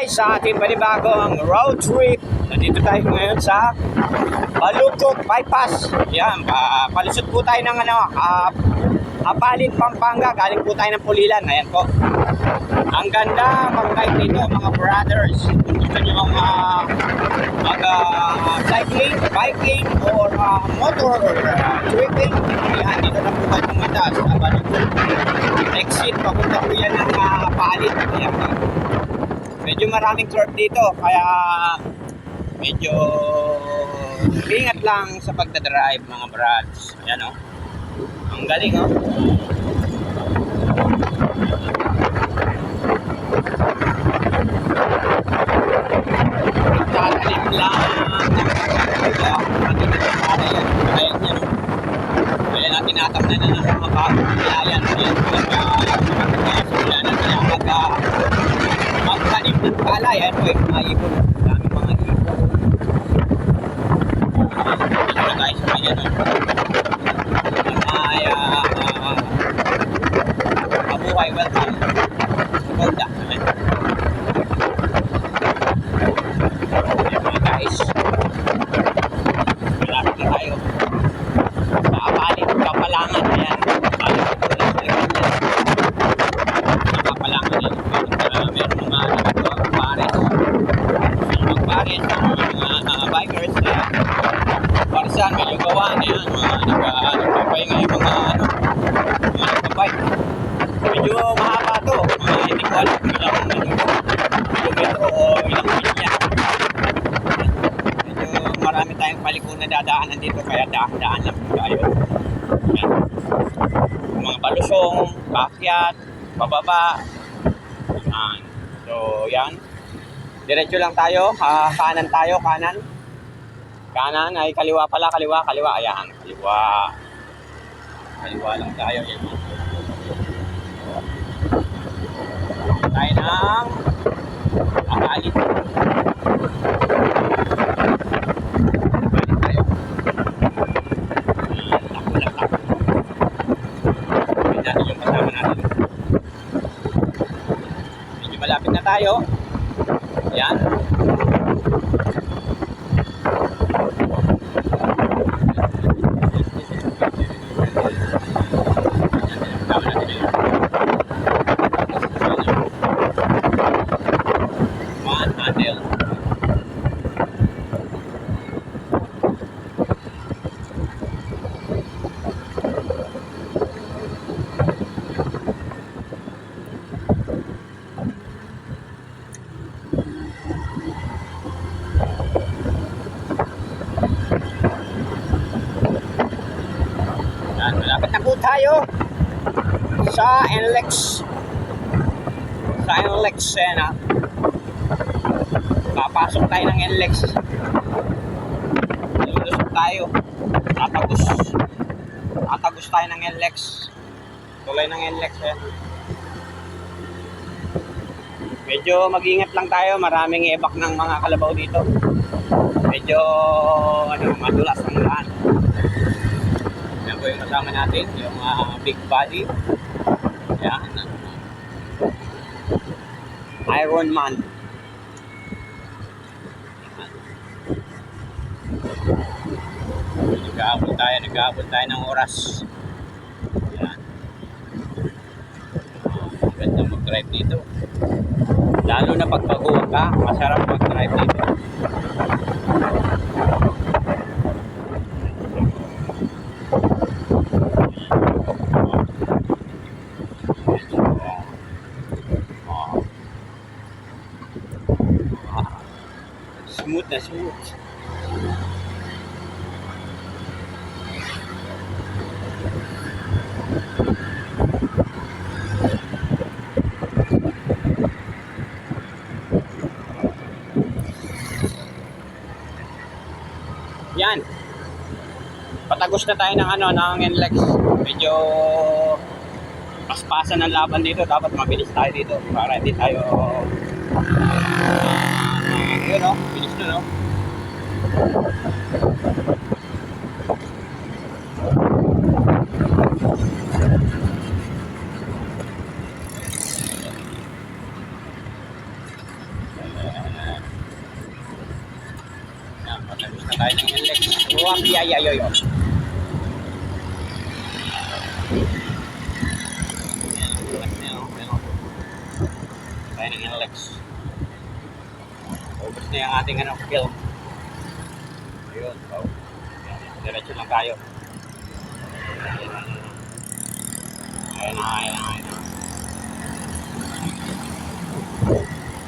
guys sa ating panibagong road trip. Nandito tayo ngayon sa Balukok Bypass. Yan, palusot po tayo ng Apalit, Pampanga. Galing po tayo ng Pulilan. Ayan po. Ang ganda mag-ride dito mga brothers. Kung gusto nyo cycling, biking, or motor tripping, yan, dito na po tayo pumunta sa Balukok. Exit, papunta po yan ng Apalit. Ayan po. Medyo maraming curve dito, kaya medyo ingat lang sa pagdadrive mga brads. Ayan o. Ang galing o. Tatalim lang. Kaya natin natamnan na ng mga bagong nilayan. Ayan po. Kaya natin magtanim ng palay. Ayan po yung mga ibon. Daming mga ibon. Dito tayo sa mga yan. Ay, mabuhay, welcome. Maganda. Ayan mga guys. Malapit na tayo. Sa Apalit, Kapalangan. Ayan. Kapalangan yan. Meron mga pares. Pares mga bikers. Para saan may lugawan. Ayan. Nagpapahinga yung mga nagpabike. Medyo mahaba to. Hindi ko alam kung ilang kilometro o ilang milya. Medyo marami tayong paliko na dadaanan dito. Kaya daan lang po tayo. Ayan. Mga balusong, paakyat, pababa. Ayan. So, yan. Diretso lang tayo. Kanan tayo, kanan. Kanan ay kaliwa pala, kaliwa. Ayan, kaliwa. Kaliwa lang tayo. Yan. Tayo ng Apalit. Apalit tayo. Lak. Tignan natin yung kasama natin. Medyo malapit na tayo. Ayan. Malapit na po tayo sa NLEX. Sa NLEX, papasok tayo ng NLEX. Lulusot tayo. Tatagos tayo ng NLEX. Tulay ng NLEX. Medyo mag-ingat lang tayo. Maraming ebak ng mga kalabaw dito. Medyo madulas ang daan. Yan po yung kasama natin, yung big body. Yan. Iron Man. Nag-aabot tayo ng oras. Yan. Ganda mag-drive dito. Lalo na pag baguhan ka, masarap mag-drive dito. Smooth na smooth. Yan. Patagos na tayo ng ng NLEX. Medyo paspasan ng laban dito. Dapat mabilis tayo dito para hindi tayo yun o, bilis na no. Tayo ng LX. Ruwapi, ay, ay, ay, ay. Tayo ng LX. Ubus na yung ating film. Ayun, so. Diretso lang tayo. Ayun na.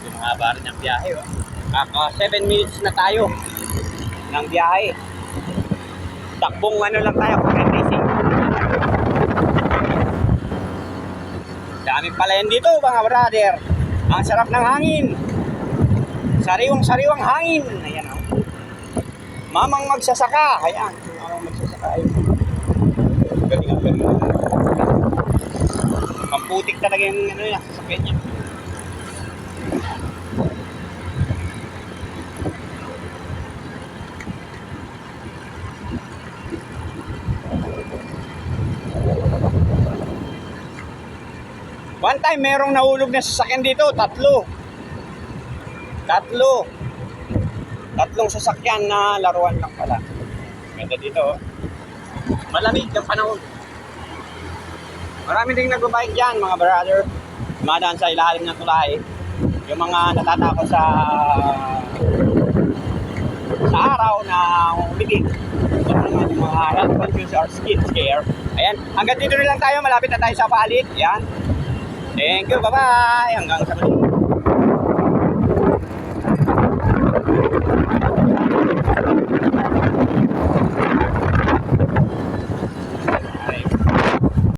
Yung haba rin ng biyahe. Kaka 7 minutes na tayo ng biyahe. Takbong lang tayo. Racing. Daming palayan dito mga brother. Ang sarap ng hangin. Sariwang hangin. Ayan o. Mamang magsasaka. Ayan. Mamang magsasaka. Galing. Pamputik talaga yung sasakyan niya. One time, merong nahulog na sasakyan dito. Tatlong sasakyan na laruan lang pala. Ganda dito. Malamig ang panahon. Marami ding nagbabike dyan, mga brother. Dumadaan sa ilalim ng tulay. Yung mga natatakot sa araw na umibig. Yung mga health conscious or skin scare. Ayan, hanggang dito na lang tayo. Malapit na tayo sa palit. Ayan. Thank you, bye-bye. Hanggang sa muli.